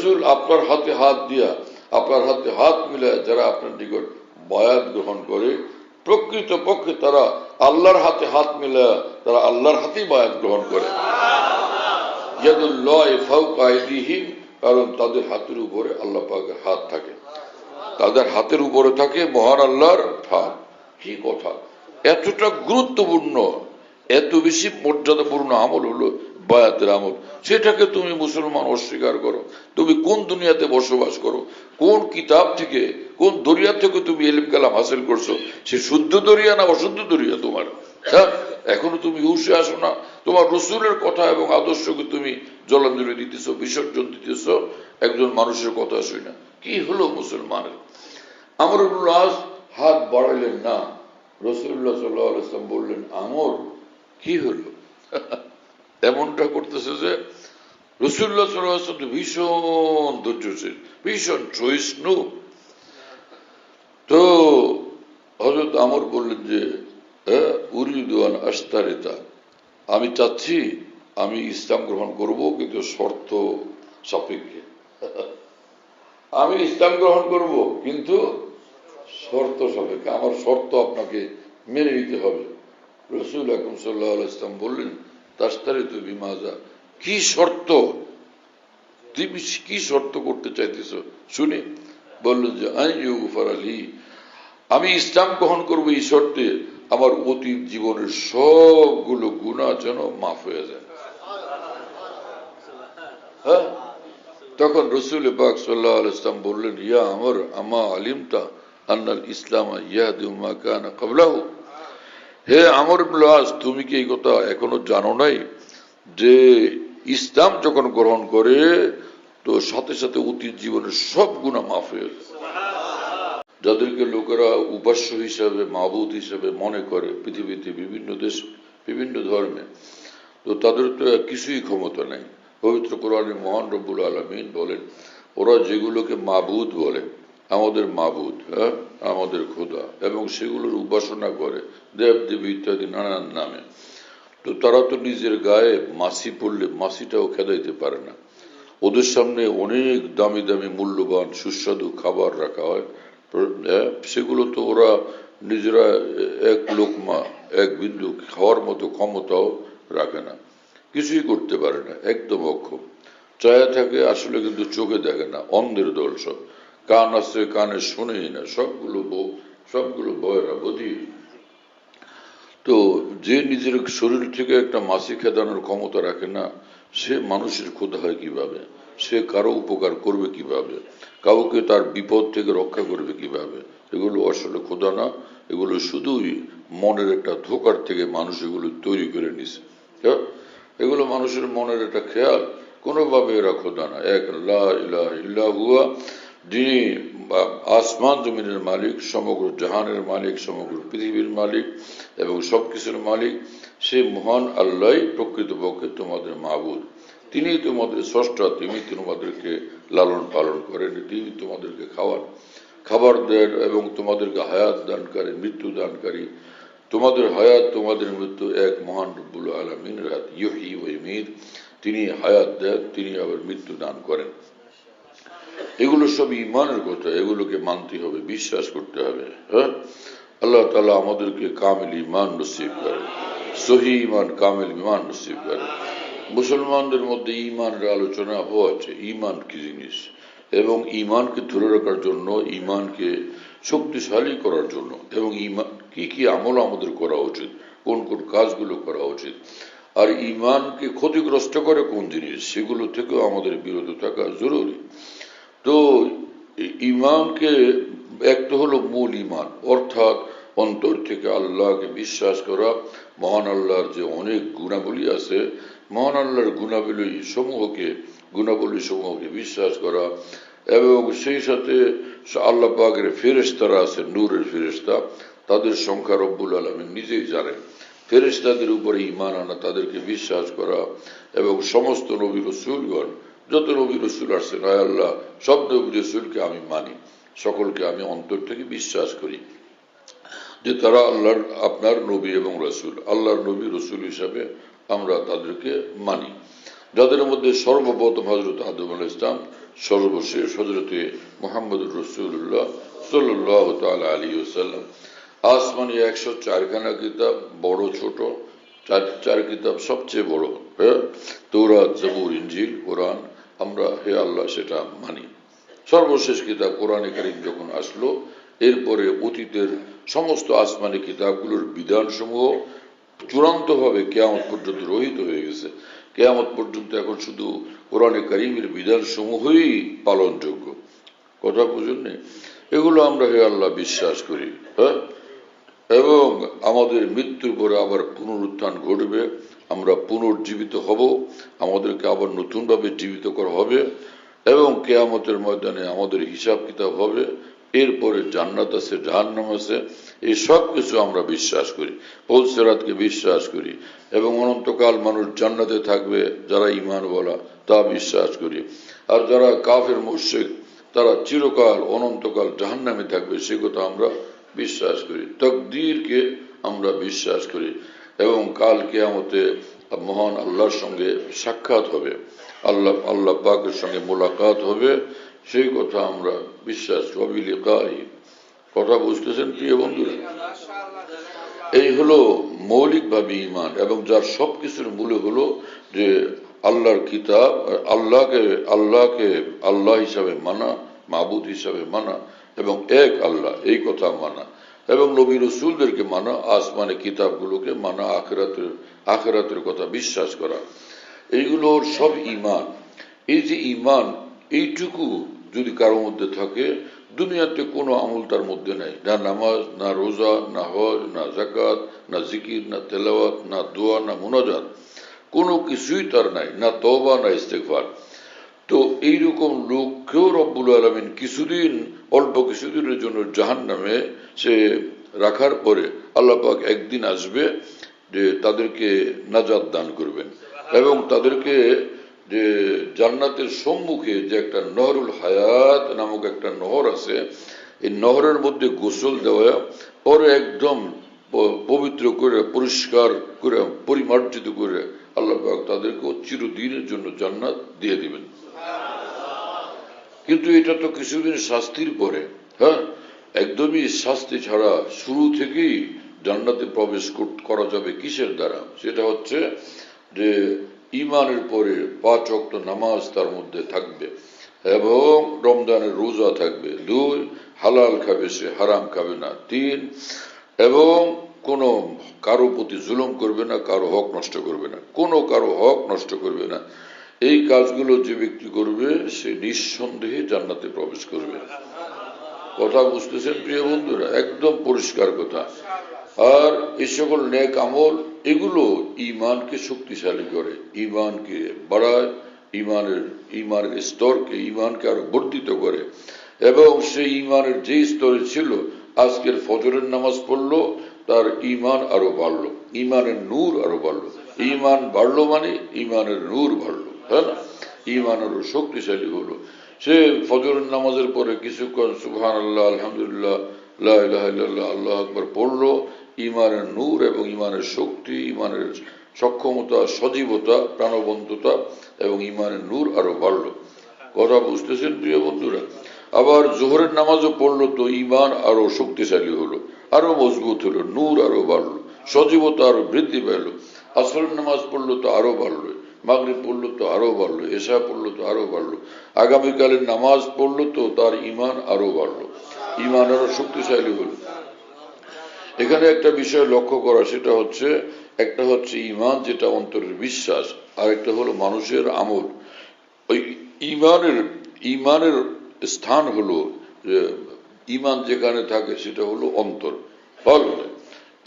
রসুল আপনার হাতে হাত দিয়া, আপনার হাতে হাত মিলায় যারা আপনার নিকট বায়াত গ্রহণ করে, প্রকৃত পক্ষে তারা আল্লাহর হাতে হাত মিলায় তারা আল্লাহর হাতেই বায়াত গ্রহণ করে। ইয়াদুল্লাহি ফাওকা আইদিহিম, কারণ তাদের হাতের উপরে আল্লাহ পাকের হাত থাকে, তাদের হাতের উপরে থাকে মহান আল্লাহর হাত। কি কথা! এতটা গুরুত্বপূর্ণ, এত বেশি মর্যাদাপূর্ণ আমল হলো বায়াতের আমল। সেটাকে তুমি মুসলমান অস্বীকার করো। তুমি কোন দুনিয়াতে বসবাস করো? কোন কিতাব থেকে, কোন দরিয়া থেকে তুমি ইলম কালাম হাসিল করছো? সে শুদ্ধ দরিয়া না অশুদ্ধ দরিয়া তোমার? হ্যাঁ, এখনো তুমি হুঁশে আসো না। তোমার রসুলের কথা এবং আদর্শকে তুমি জলাঞ্জলি দিতেছ, বিসর্জন দিতেছ একজন মানুষের কথা শুই না। কি হলো মুসলমানের? আমর ইবনুল আস হাত বাড়াইলেন না, রাসূলুল্লাহ সাল্লাল্লাহু আলাইহি ওয়াসাল্লাম বললেন, আমর কি হলো? এমনটা করতেছে যে রাসূলুল্লাহ সাল্লাল্লাহু আলাইহি ওয়াসাল্লাম ভীষণ ধৈর্যশীল, ভীষণ সহিষ্ণু। তো হযরত আমর বললেন যে উরিদু আন আশতারিতা, আমি চাচ্ছি আমি ইসলাম গ্রহণ করব, কিন্তু শর্ত সাপেক্ষে। আমি ইসলাম গ্রহণ করব কিন্তু শর্ত সাপেক্ষে, আমার শর্ত আপনাকে মেনে নিতে হবে। রাসূল আকরাম সাল্লাল্লাহু আলাইহি ওয়াসাল্লাম বললেন, তাশতারিতু বিমাযা, কি শর্ত? তুমি কি শর্ত করতে চাইতেছো শুনি? বললেন যে আইয়ুগফারা লি, আমি ইসলাম গ্রহণ করব এই শর্তে আমার অতীত জীবনের সবগুলো গুনাহ যেন মাফ হয়ে যায়। হ্যাঁ, তখন রাসূল পাক সাল্লাল্লাহু আলাইহি ওয়াসাল্লাম বললেন, ইয়া আমর আমা আলিমতা আন্নাল ইসলাম ইয়াহদি মা কানা ক্বাবলাহু, হে আমর ইবনুল আস, তুমি কি এই কথা এখনো জানো নাই যে ইসলাম যখন গ্রহণ করে তো সাথে সাথে অতীত জীবনের সব গুনাহ মাফ হয়ে যায়। যাদেরকে লোকেরা উপাস্য হিসাবে, মাবুদ হিসাবে মনে করে পৃথিবীতে, বিভিন্ন দেশ, বিভিন্ন ধর্মে, তো তাদের তো কিছুই ক্ষমতা নেই। পবিত্র কোরআনে মহান রব্বুল আলামিন বলেন, ওরা যেগুলোকে মাবুদ বলে, আমাদের মাবুদ, হ্যাঁ, আমাদের খোদা, এবং সেগুলোর উপাসনা করে দেব দেবী ইত্যাদি নানান নামে, তো তারা তো নিজের গায়ে মাছি পড়লে মাছিটাও খেদাইতে পারে না। ওদের সামনে অনেক দামি দামি মূল্যবান সুস্বাদু খাবার রাখা হয়, সেগুলো তো ওরা নিজেরা এক লোকমা, এক বিন্দু খাওয়ার মতো ক্ষমতাও রাখে না, কিছুই করতে পারে না, একদম অক্ষম। চায়া থাকে আসলে, কিন্তু চোখে দেখে না, অন্ধের দল সব। কান আছে, কানে শোনেই না, সবগুলো বয়রা বধির। তো যে নিজের শরীর থেকে একটা মাছি খেদানোর ক্ষমতা রাখে না, সে মানুষের খোদা হয় কিভাবে? সে কারো উপকার করবে কিভাবে? কাউকে তার বিপদ থেকে রক্ষা করবে কিভাবে? এগুলো আসলে খোদা না, এগুলো শুধুই মনের একটা ধোকার থেকে মানুষ এগুলো তৈরি করে নিছে। এগুলো মানুষের মনের একটা খেয়াল, কোনোভাবে এরা খোদা না। এক লা ইলাহা ইল্লা হুয়া, যিনি আসমান জমিনের মালিক, সমগ্র জাহানের মালিক, সমগ্র পৃথিবীর মালিক এবং সবকিছুর মালিক, সে মহান আল্লাহ প্রকৃতপক্ষে তোমাদের মাবুদ। তিনি তোমাদের স্রষ্টা, তিনি তোমাদেরকে লালন পালন করেন, তিনি তোমাদেরকে খাবার দেন এবং তোমাদেরকে হায়াত দানকারী, মৃত্যু দানকারী। তোমাদের হায়াত, তোমাদের মৃত্যু এক মহান রব্বুল আলামিনের হাত, ইউহয়ী ওয়া ইউমীত, তিনি হায়াত দেন, তিনি আবার মৃত্যু দান করেন। এগুলো সব ঈমানের কথা, এগুলোকে মানতে হবে, বিশ্বাস করতে হবে। হ্যাঁ, আল্লাহ তাআলা আমাদেরকে কামিল ঈমান নসিব করেন, সহিহ ঈমান, কামিল ঈমান নসিব করেন। মুসলমানদের মধ্যে ঈমানের আলোচনা হচ্ছে, ঈমান কি জিনিস, এবং ঈমানকে ধরে রাখার জন্য, ঈমানকে শক্তিশালী করার জন্য, এবং ঈমান কি কি আমল আমাদের করা উচিত, কোন কোন কাজগুলো করা উচিত, আর ঈমানকে ক্ষতিগ্রস্ত করে কোন জিনিস, সেগুলো থেকেও আমাদের বিরত থাকা জরুরি। তো ঈমানকে একটা হলো মূল ঈমান, অর্থাৎ অন্তর থেকে আল্লাহকে বিশ্বাস করা, মহান আল্লাহর যে অনেক গুণাবলী আছে, মহান আল্লাহর গুণাবলী সমূহকে বিশ্বাস করা, এবং সেই সাথে আল্লাহ পাকের ফেরেশতারা আছে, নূরের ফেরেশতা, তাদের সংখ্যা রব্বুল আলামিন নিজেই জানেন। ফেরেশতাদের উপরে ঈমান আনা, তাদেরকে বিশ্বাস করা, এবং সমস্ত নবী রাসূলগণ, যত নবী রাসূল আসছেন, আয় আল্লাহ সব নবী রাসূলকে আমি মানি, সকলকে আমি অন্তর থেকে বিশ্বাস করি যে তারা আল্লাহর, আপনার নবী এবং রাসূল, আল্লাহর নবী রাসূল হিসাবে আমরা তাদেরকে মানি। যাদের মধ্যে সর্বপ্রথম হযরত আদম আলাইহিস সালাম, সর্বশেষ হযরতে মুহাম্মদুর রাসূলুল্লাহ সাল্লাল্লাহু তাআলা আলাইহি ওয়াসাল্লাম। আসমানি 104 খানা কিতাব, বড় ছোট চার কিতাব সবচেয়ে বড়, তৌরাত, জবুর, ইনজিল, কোরআন। আমরা হে আল্লাহ সেটা মানি। সর্বশেষ কিতাব কোরআনে কারীম যখন আসলো, এরপরে অতীতের সমস্ত আসমানি কিতাবগুলোর বিধানসমূহ চূড়ান্তভাবে কিয়ামত পর্যন্ত রহিত হয়ে গেছে। কিয়ামত পর্যন্ত এখন শুধু কোরআনে কারীমের বিধানসমূহই পালনযোগ্য। কথা বুঝুন? এগুলো আমরা হে আল্লাহ বিশ্বাস করি, এবং আমাদের মৃত্যুর পরে আবার পুনরুত্থান ঘটবে, আমরা পুনর্জীবিত হব, আমাদেরকে আবার নতুনভাবে জীবিত করা হবে, এবং কিয়ামতের ময়দানে আমাদের হিসাব কিতাব হবে। এরপরে জান্নাত আছে, জাহান্নাম আছে, এই সব কিছু আমরা বিশ্বাস করি। পুলসিরাতকে বিশ্বাস করি, এবং অনন্তকাল মানুষ জান্নাতে থাকবে যারা ঈমানওয়ালা, তা বিশ্বাস করি। আর যারা কাফের মুশরিক, তারা চিরকাল অনন্তকাল জাহান্নামে থাকবে, সে কথা আমরা বিশ্বাস করি। তাকদীরকে আমরা বিশ্বাস করি, এবং কাল কিয়ামতে মহান আল্লাহর সঙ্গে সাক্ষাৎ হবে, আল্লাহ পাকের সঙ্গে মোলাকাত হবে, সেই কথা আমরা বিশ্বাস করি। লিকাই, কথা বুঝতেছেন প্রিয় বন্ধুরা? এই হলো মৌলিকভাবে ঈমান, এবং যার সবকিছুর মূলে হলো যে আল্লাহর কিতাব, আল্লাহকে আল্লাহ হিসাবে মানা, মাবুদ হিসাবে মানা, এবং এক আল্লাহ এই কথা মানা, এবং নবী রাসূলদেরকে মানা, আসমানে কিতাবগুলোকে মানা, আখিরাতের কথা বিশ্বাস করা, এইগুলোর সব ঈমান। এই যে ঈমান, এইটুকু যদি কারোর মধ্যে থাকে, দুনিয়াতে কোনো আমল তার মধ্যে নাই, না নামাজ, না রোজা, না হজ, না যাকাত, না জিকির, না তেলাওয়াত, না দোয়া, না মুনাজাত, কোনো কিছুই তার নাই, না তওবা, না ইস্তেগফার। তো এইরকম লোককেও রব্বুল আলামিন অল্প কিছুদিনের জন্য জাহান্নামে সে রাখার পরে আল্লাহ পাক একদিন আসবে যে তাদেরকে নাজাত দান করবেন, এবং তাদেরকে যে জান্নাতের সম্মুখে যে একটা নহরুল হায়াত নামক একটা নহর আছে, এই নহরের মধ্যে গোসল দেওয়া, পরে একদম পবিত্র করে, পরিষ্কার করে, পরিমার্জিত করে আল্লাহ পাক তাদেরকেও চিরদিনের জন্য জান্নাত দিয়ে দিবেন। কিন্তু এটা তো কিছুদিন শাস্তির পরে, একদমই শাস্তি ছাড়া শুরু থেকেই জান্নাতে প্রবেশ করা যাবে কিসের দ্বারা? সেটা হচ্ছে যে ঈমানের পরে 5 ওয়াক্ত নামাজ তার মধ্যে থাকবে, এবং রমজানের রোজা থাকবে। 2, হালাল খাবে সে, হারাম খাবে না। 3, এবং কোনো কারো প্রতি জুলুম করবে না, কারো হক নষ্ট করবে না, কারো হক নষ্ট করবে না। এই কাজগুলো যে ব্যক্তি করবে, সে নিঃসন্দেহে জান্নাতে প্রবেশ করবে। কথা বুঝতেছেন প্রিয় বন্ধুরা? একদম পরিষ্কার কথা। আর এই সকল নেক আমল, এগুলো ঈমানকে শক্তিশালী করে, ঈমানকে বাড়ায়, ঈমানের স্তরকে, ঈমানকে আরো বর্ধিত করে, এবং সেই ঈমানের যে স্তরে ছিল, আজকের ফজরের নামাজ পড়লো, তার ঈমান আরো বাড়লো, ঈমানের নূর আরো বাড়লো। ঈমান বাড়লো মানে ঈমানের নূর বাড়লো, তাই না? ঈমান আরো শক্তিশালী হলো। সে ফজরের নামাজের পরে কিছুক্ষণ সুবহানাল্লাহ, আলহামদুলিল্লাহ, লা ইলাহা ইল্লাল্লাহ, আল্লাহু আকবার পড়লো, ঈমানের নূর এবং ঈমানের শক্তি, ঈমানের সক্ষমতা, সজীবতা, প্রাণবন্ততা এবং ঈমানের নূর আরো বাড়লো। কথা বুঝতেছেন প্রিয় বন্ধুরা? আবার জোহরের নামাজও পড়লো, তো ঈমান আরো শক্তিশালী হলো, আরো মজবুত হলো, নূর আরো বাড়লো, সজীবতা আরো বৃদ্ধি পেল। আসরের নামাজ পড়লো তো আরো বাড়লো, মাগরিব পড়লো তো আরো বাড়লো, এশা পড়লো তো আরো বাড়লো, আগামীকালের নামাজ পড়লো তো তার ঈমান আরো বাড়লো, ঈমান আরো শক্তিশালী হলো। এখানে একটা বিষয় লক্ষ্য করা, সেটা হচ্ছে, একটা হচ্ছে ঈমান যেটা অন্তরের বিশ্বাস, আর একটা হলো মানুষের আমল। ওই ঈমানের স্থান হলো, ঈমান যেখানে থাকে সেটা হলো অন্তর, কলব।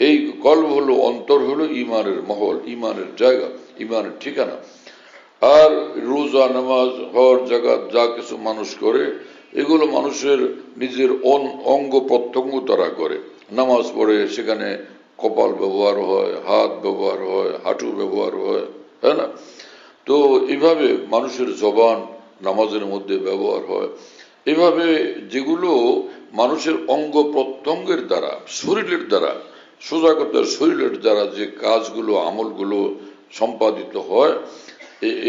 এই কলব হলো, অন্তর হলো ঈমানের মহল, ঈমানের জায়গা, ঈমানের ঠিকানা। আর রোজা, নামাজ, হজ, যাকাত যা কিছু মানুষ করে, এগুলো মানুষের নিজের অঙ্গ প্রত্যঙ্গ তারা করে। নামাজ পড়ে, সেখানে কপাল ব্যবহার হয়, হাত ব্যবহার হয়, হাঁটু ব্যবহার হয়, তাই না? তো এইভাবে মানুষের জবান নামাজের মধ্যে ব্যবহার হয়। এভাবে যেগুলো মানুষের অঙ্গ প্রত্যঙ্গের দ্বারা, শরীরের দ্বারা, সোজা কথা শরীরের দ্বারা যে কাজগুলো, আমলগুলো সম্পাদিত হয়,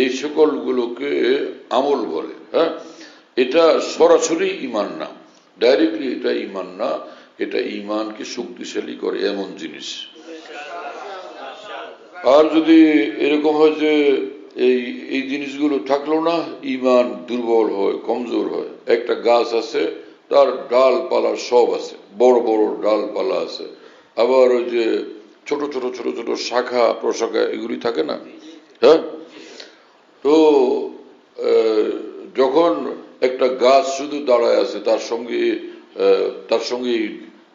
এই সকলগুলোকে আমল বলে। হ্যাঁ, এটা সরাসরি ইমান না, ডাইরেক্টলি এটা ইমান না, এটা ইমানকে শক্তিশালী করে এমন জিনিস। আর যদি এরকম হয় যে এই জিনিসগুলো থাকলো না, ইমান দুর্বল হয়, কমজোর হয়। একটা গাছ আছে, তার ডালপালা সব আছে, বড় বড় ডালপালা আছে, আবার ওই যে ছোট ছোট ছোট ছোট শাখা প্রশাখা এগুলি থাকে না। হ্যাঁ, তো যখন একটা গাছ শুধু দাঁড়ায় আছে, তার সঙ্গে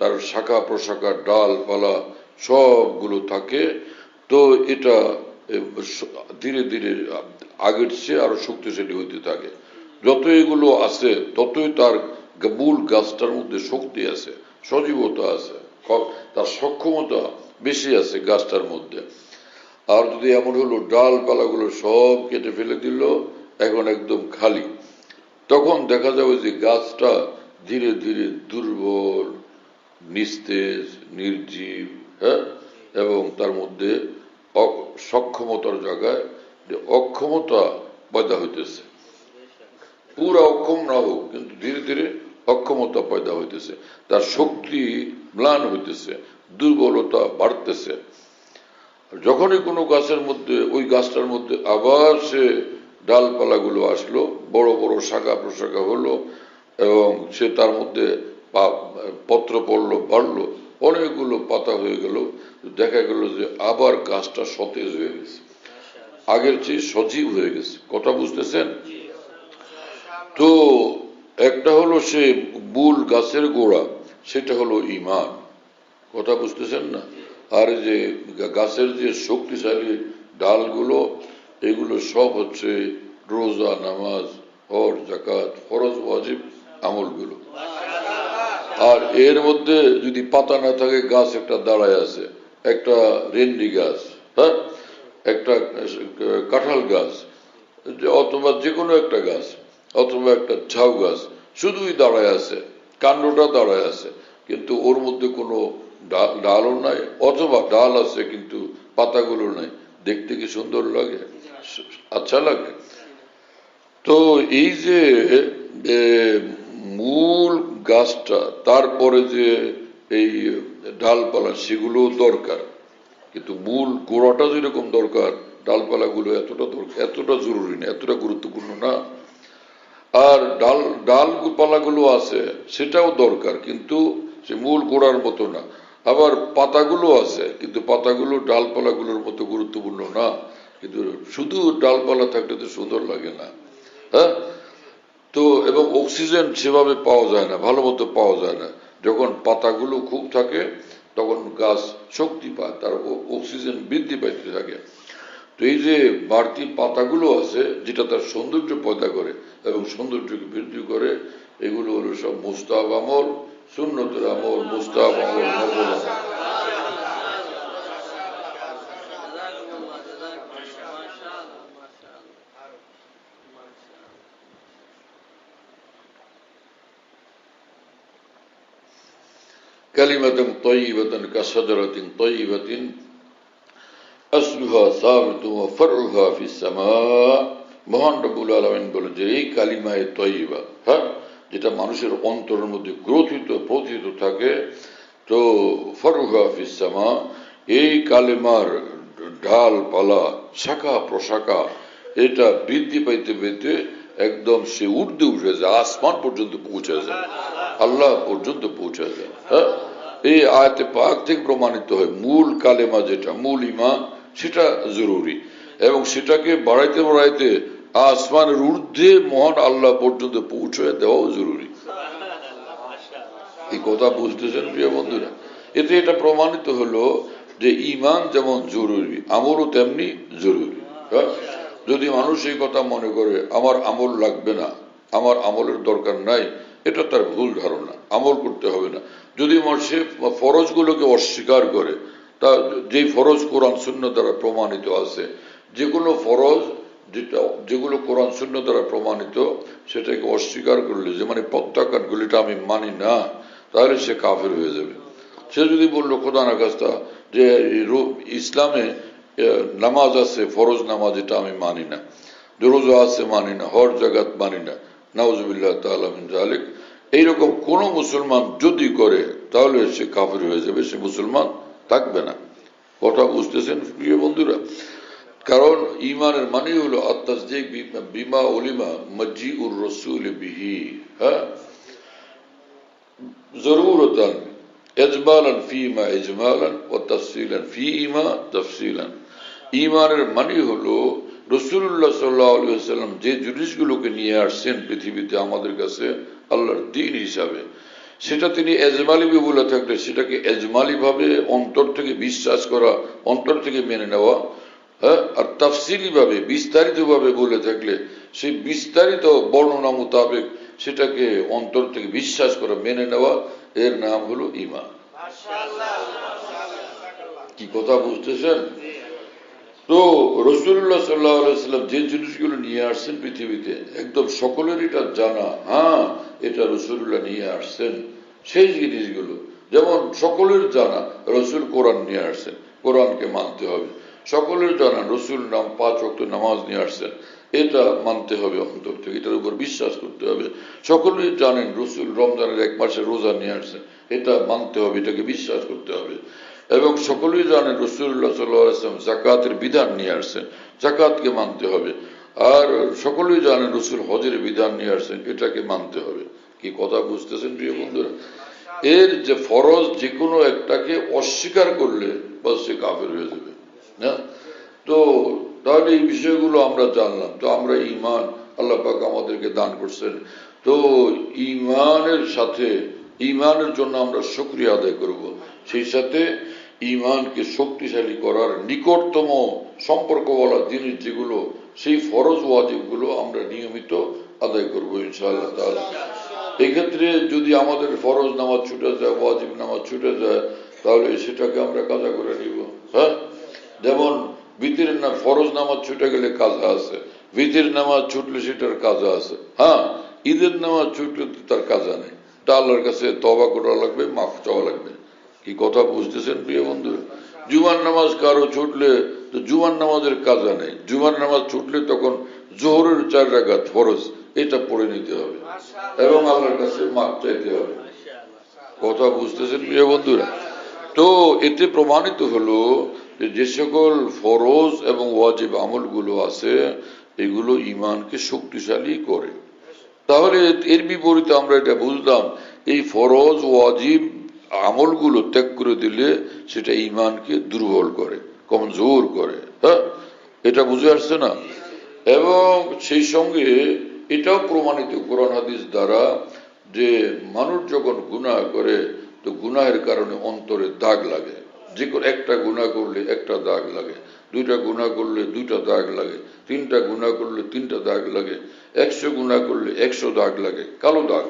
তার শাখা প্রশাখা ডালপালা সবগুলো থাকে, তো এটা ধীরে ধীরে আগের চেয়ে আরো শক্তিশালী হইতে থাকে। যত এগুলো আছে ততই তার মূল গাছটার মধ্যে শক্তি আছে, সজীবতা আছে, তার সক্ষমতা বেশি আছে গাছটার মধ্যে। আর যদি এমন হলো ডালপালাগুলো সব কেটে ফেলে দিল, এখন একদম খালি, তখন দেখা যাবে যে গাছটা ধীরে ধীরে দুর্বল, নিস্তেজ, নির্জীব। হ্যাঁ, এবং তার মধ্যে সক্ষমতার জায়গায় অক্ষমতা পয়দা হইতেছে। পুরা অক্ষম না হোক, কিন্তু ধীরে ধীরে অক্ষমতা পয়দা হইতেছে, তার শক্তি ম্লান হইতেছে, দুর্বলতা বাড়তেছে। যখনই কোনো গাছের মধ্যে, ওই গাছটার মধ্যে আবার সে ডালপালাগুলো আসলো, বড় বড় শাখা প্রশাখা হলো, এবং সে তার মধ্যে পত্র পড়লো, বাড়লো, অনেকগুলো পাতা হয়ে গেল, দেখা গেল যে আবার গাছটা সতেজ হয়ে গেছে, আগের চেয়ে সজীব হয়ে গেছে। কথা বুঝতেছেন? তো একটা হলো সে মূল গাছের গোড়া, সেটা হলো ঈমান। কথা বুঝতেছেন না? আর যে গাছের যে শক্তিশালী ডালগুলো, এগুলো সব হচ্ছে রোজা, নামাজ, হজ, যাকাত, ফরজ ওয়াজিব আমলগুলো। আর এর মধ্যে যদি পাতা না থাকে, গাছ একটা দাঁড়ায় আছে, একটা রেন্ডি গাছ, হ্যাঁ, একটা কাঁঠাল গাছ, অথবা যে কোনো একটা গাছ, অথবা একটা ঝাউ গাছ, শুধুই দাঁড়ায় আছে, কাণ্ডটা দাঁড়ায় আছে, কিন্তু ওর মধ্যে কোনো ডালও নাই, অথবা ডাল আছে কিন্তু পাতাগুলো নাই। দেখতে কি সুন্দর লাগে? আচ্ছা লাগে? তো এই যে মূল গাছটা, তারপরে যে এই ডালপালা, সেগুলো দরকার, কিন্তু মূল গোড়াটা যেরকম দরকার, ডালপালাগুলো এতটা জরুরি না, এতটা গুরুত্বপূর্ণ না। আর ডালপালাগুলো আছে, সেটাও দরকার, কিন্তু সে মূল গোড়ার মতো না। আবার পাতাগুলো আছে, কিন্তু পাতাগুলো ডালপালাগুলোর মতো গুরুত্বপূর্ণ না। কিন্তু শুধু ডালপালা থাকলে তো সুন্দর লাগে না। হ্যাঁ, তো এবং অক্সিজেন সেভাবে পাওয়া যায় না, ভালো মতো পাওয়া যায় না। যখন পাতাগুলো খুব থাকে, তখন গাছ শক্তি পায়, তার অক্সিজেন বৃদ্ধি পাইতে থাকে। তো এই যে বাড়তি পাতাগুলো আছে, যেটা তার সৌন্দর্য পয়দা করে এবং সৌন্দর্যকে বৃদ্ধি করে, এগুলো হলো সব মুস্তাহাব আমল, সুন্নতের আমল, মুস্তাহাব আমল, নফল আমল। কালিমাতুন তাইয়্যিবাতুন কাশজারাতিন তাইয়্যিবাতিন আসলুহা সাবিতুন ওয়া ফারউহা ফিস সামা। মহান রব্বুল আলামিন বলেন যে এই কালিমায়ে তাইয়্যিবা, হ্যাঁ, যেটা মানুষের অন্তরের মধ্যে প্রথিত থাকে, তো ফারউহা ফিস সামা, এই কালিমার ঢালপালা, শাখা প্রশাখা, এটা বৃদ্ধি পাইতে পাইতে একদম সে ঊর্ধ্বে উঠে যায়, আসমান পর্যন্ত পৌঁছে যায়, আল্লাহ পর্যন্ত পৌঁছে যায়। হ্যাঁ, এই আয়াতে পাক থেকে প্রমাণিত হয় মূল কালেমা, যেটা মূল ঈমান, সেটা জরুরি, এবং সেটাকে বাড়াইতে বাড়াইতে আসমানের ঊর্ধ্বে মহান আল্লাহ পর্যন্ত পৌঁছে দেওয়াও জরুরি। এই কথা বুঝতেছেন প্রিয় বন্ধুরা? এতে এটা প্রমাণিত হলো যে ঈমান যেমন জরুরি, আমলও তেমনি জরুরি। হ্যাঁ, যদি মানুষ এই কথা মনে করে আমার আমল লাগবে না, আমার আমলের দরকার নাই, এটা তার ভুল ধারণা। আমল করতে হবে না। যদি সে ফরজগুলোকে অস্বীকার করে, তা যেই ফরজ কোরআন সুন্নাহ দ্বারা প্রমাণিত আছে, যেগুলো ফরজ যেগুলো কোরআন সুন্নাহ দ্বারা প্রমাণিত, সেটাকে অস্বীকার করলে, যে মানে প্রত্যাখ্যান, এটা আমি মানি না, তাহলে সে কাফের হয়ে যাবে। সে যদি বললো খোদা না খাস্তা যে ইসলামে নামাজ আছে, ফরজ নামাজ, এটা আমি মানি না, রোজা আছে মানি না, হর জাগাত মানি না, নাউজুবিল্লাহ তাআলা মিন যালিক। এইরকম কোন মুসলমান যদি করে তাহলে সে কাফির হয়ে যাবে, সে মুসলমান থাকবে না। কথা বুঝতেছেন প্রিয় বন্ধুরা? কারণ ইমানের মানে হলো আত-তাসদীক বিমা উলিমা মাজিউর রাসূল বিহি, হ্যাঁ, জরুরতান ইজমালান ফীমা ইজমালান ওয়া তাফসীলান ফীমা তাফসীলান। ইমানের মানে হলো রাসূলুল্লাহ সাল্লাল্লাহু আলাইহি ওয়াসাল্লাম যে জিনিসগুলোকে নিয়ে আসছেন পৃথিবীতে আমাদের কাছে আল্লাহর দ্বীন হিসাবে, সেটা তিনি এজমালি বলে থাকলে সেটাকে এজমালি ভাবে অন্তর থেকে বিশ্বাস করা, অন্তর থেকে মেনে নেওয়া, হ্যাঁ, আর তাফসিলি ভাবে বিস্তারিত ভাবে বলে থাকলে সেই বিস্তারিত বর্ণনা মোতাবেক সেটাকে অন্তর থেকে বিশ্বাস করা, মেনে নেওয়া, এর নাম হলো ঈমান। কি কথা বুঝতেছেন? তো রাসূলুল্লাহ সাল্লাল্লাহু আলাইহি ওয়াসাল্লাম যে জিনিসগুলো নিয়ে আসছেন পৃথিবীতে একদম সকলের এটা জানা, হ্যাঁ এটা রাসূলুল্লাহ নিয়ে আসছেন সেই জিনিসগুলো, যেমন সকলের জানা রাসূল কোরআন নিয়ে আসছেন, কোরআনকে মানতে হবে। সকলের জানা রাসূল 5 ওয়াক্ত নামাজ নিয়ে আসছেন, এটা মানতে হবে অন্তর থেকে, এটার উপর বিশ্বাস করতে হবে। সকলেই জানেন রাসূল রমজানের 1 মাসে রোজা নিয়ে আসছেন, এটা মানতে হবে, এটাকে বিশ্বাস করতে হবে। এবং সকলেই জানেন রাসূলুল্লাহ সাল্লাল্লাহু আলাইহি ওয়াসাল্লাম যাকাতের বিধান নিয়ে আসছেন, যাকাতকে মানতে হবে। আর সকলেই জানেন রাসূল হজের বিধান নিয়ে আসছেন, এটাকে মানতে হবে। কি কথা বুঝতেছেন প্রিয় বন্ধুরা? এর যে ফরজ যে কোনো একটাকে অস্বীকার করলে বাস সে কাফের হয়ে যাবে না। তো তাহলে এই বিষয়গুলো আমরা জানলাম। তো আমরা ঈমান আল্লাহ পাক আমাদেরকে দান করছেন, তো ঈমানের সাথে ঈমানের জন্য আমরা শুকরিয়া আদায় করব, সেই সাথে ঈমানকে শক্তিশালী করার নিকটতম সম্পর্কওয়ালা জিনিস যেগুলো, সেই ফরজ ওয়াজিবগুলো আমরা নিয়মিত আদায় করব ইনশাআল্লাহ তাআলা। এক্ষেত্রে যদি আমাদের ফরজ নামাজ ছুটে যায়, ওয়াজিব নামাজ ছুটে যায়, তাহলে সেটাকে আমরা কাজা করে নিব। হ্যাঁ, যেমন ভিতরের না ফরজ নামাজ ছুটে গেলে কাজা আছে, ভিতরের নামাজ ছুটলে সেটার কাজা আছে। হ্যাঁ, ঈদের নামাজ ছুটলে তার কাজা নেই, তা আল্লাহর কাছে তওবা করা লাগবে, মাফ চাওয়া লাগবে। কি কথা বুঝতেছেন প্রিয় বন্ধু? জুমার নামাজ কারো ছুটলে তো জুমার নামাজের কাজা নেই, জুমার নামাজ ছুটলে তখন জোহরের 4 রাকাত ফরজ এটা পড়ে নিতে হবে এবং আল্লাহর কাছে মাফ চাইতে হবে। কথা বুঝতেছেন প্রিয় বন্ধুরা? তো এতে প্রমাণিত হলো যে সকল ফরজ এবং ওয়াজিব আমলগুলো আছে এগুলো ঈমানকে শক্তিশালী করে। তাহলে এর বিপরীতে আমরা এটা বুঝলাম, এই ফরজ ওয়াজিব আমলগুলো ত্যাগ করে দিলে সেটা ঈমানকে দুর্বল করে, কমজোর করে। হ্যাঁ, এটা বুঝে আসছে না? এবং সেই সঙ্গে এটাও প্রমাণিত কোরআন হাদিস দ্বারা যে মানুষ যখন গুনাহ করে তো গুনাহের কারণে অন্তরে দাগ লাগে। যে কোনো একটা গুনাহ করলে একটা দাগ লাগে, 2টা গুনাহ করলে 2টা দাগ লাগে, 3টা গুনাহ করলে 3টা দাগ লাগে, 100 গুনাহ করলে 100 দাগ লাগে, কালো দাগ।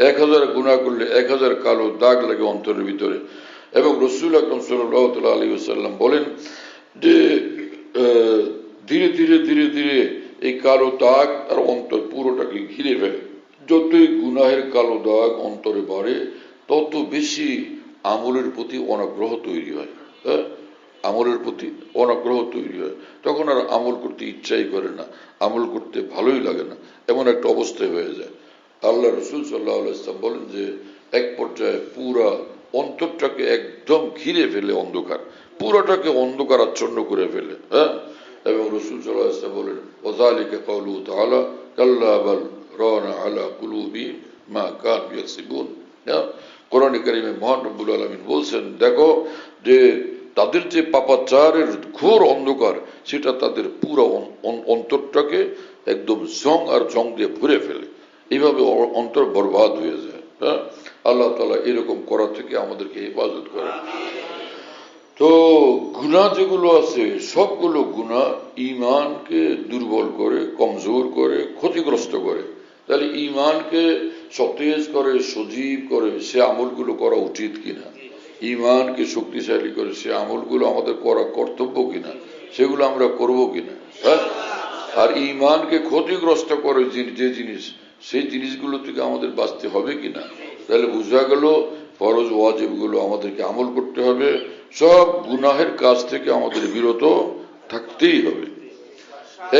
1000 গুনাহ করলে 1000 কালো দাগ লাগে অন্তরের ভিতরে। এবং রাসূল আকরাম সাল্লাল্লাহু আলাইহি ওয়াসাল্লাম বলেন যে ধীরে ধীরে ধীরে ধীরে এই কালো দাগ আর অন্তর পুরোটাকে ঘিরে ফেলে। যতই গুনাহের কালো দাগ অন্তরে বাড়ে তত বেশি আমলের প্রতি অনাগ্রহ তৈরি হয়। হ্যাঁ, আমলের প্রতি অনাগ্রহ তৈরি হয়, তখন আর আমল করতে ইচ্ছাই করে না, আমল করতে ভালোই লাগে না, এমন একটা অবস্থায় হয়ে যায়। আল্লাহ রাসূল সাল্লাল্লাহু আলাইহি ওয়াসাল্লাম বলেন যে এক পর্যায়ে পুরা অন্তরটাকে একদম ঘিরে ফেলে অন্ধকার, পুরোটাকে অন্ধকার আচ্ছন্ন করে ফেলে। হ্যাঁ, এবং রাসূল সাল্লাল্লাহু আলাইহি ওয়াসাল্লাম বলেন ওয়াযালিকা কাওলুহু তাআলা কাল্লা বাল রানা আলা কুলুবিহিম মা কানু ইয়াকসিবুন। কোরআন কারীমে মহান রব্বুল আলামিন বলছেন, দেখো যে তাদের যে পাপাচারের ঘোর অন্ধকার সেটা তাদের পুরো অন্তরটাকে একদম জং আর জং দিয়ে ভরে ফেলে, এইভাবে অন্তর বরবাদ হয়ে যায়। হ্যাঁ, আল্লাহ তাআলা এরকম করা থেকে আমাদেরকে হেফাজত করে। তো গুনাহ যেগুলো আছে সবগুলো গুনাহ ঈমানকে দুর্বল করে, কমজোর করে, ক্ষতিগ্রস্ত করে। তাহলে ঈমানকে সতেজ করে, সজীব করে সে আমলগুলো করা উচিত কিনা, ঈমানকে শক্তিশালী করে সে আমলগুলো আমাদের করা কর্তব্য কিনা, সেগুলো আমরা করব কিনা। হ্যাঁ, আর ঈমানকে ক্ষতিগ্রস্ত করে যে জিনিস, সেই জিনিসগুলো থেকে আমাদের বাঁচতে হবে কিনা। তাহলে বোঝা গেল ফরজ ওয়াজিবগুলো আমাদেরকে আমল করতে হবে, সব গুনাহের কাজ থেকে আমাদের বিরত থাকতেই হবে।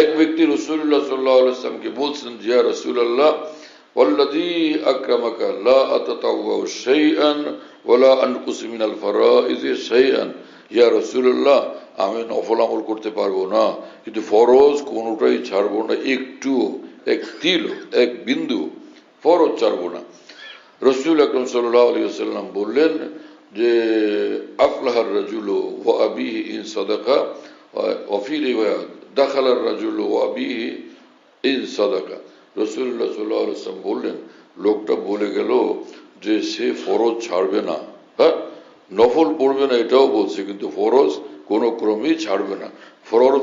এক ব্যক্তি রাসূলুল্লাহ সাল্লাল্লাহু আলাইহি ওয়াসাল্লামকে বলছেন, ইয়া রাসূলুল্লাহ ওয়াল্লাযী আকরামাকা লা আতাতাওয়া শাইআন ওয়ালা আনকুসু মিনাল ফারাইজি শাইআন। ইয়া রাসূলুল্লাহ, আমি নফল আমল করতে পারবো না, কিন্তু ফরজ কোনোটাই ছাড়বো না, একটু, এক তিল, এক বিন্দু ফরজ ছাড়বো না। রাসূল আকরাম সাল্লাল্লাহু আলাইহি ওয়াসাল্লাম বললেন যে আফলাহার রাজুলু ওয়া আবিহি ইন সাদাকা ওয়া ফি রিওয়ায়াত দাখালার রাজুলু ওয়া আবিহি ইন সাদাকা। রাসূলুল্লাহ সাল্লাল্লাহু আলাইহি ওয়াসাল্লাম বললেন, লোকটা বলে গেল যে সে ফরজ ছাড়বে না, হ্যাঁ নফল পড়বে না এটাও বলছে, কিন্তু ফরজ কোনো ক্রমেই ছাড়বে না,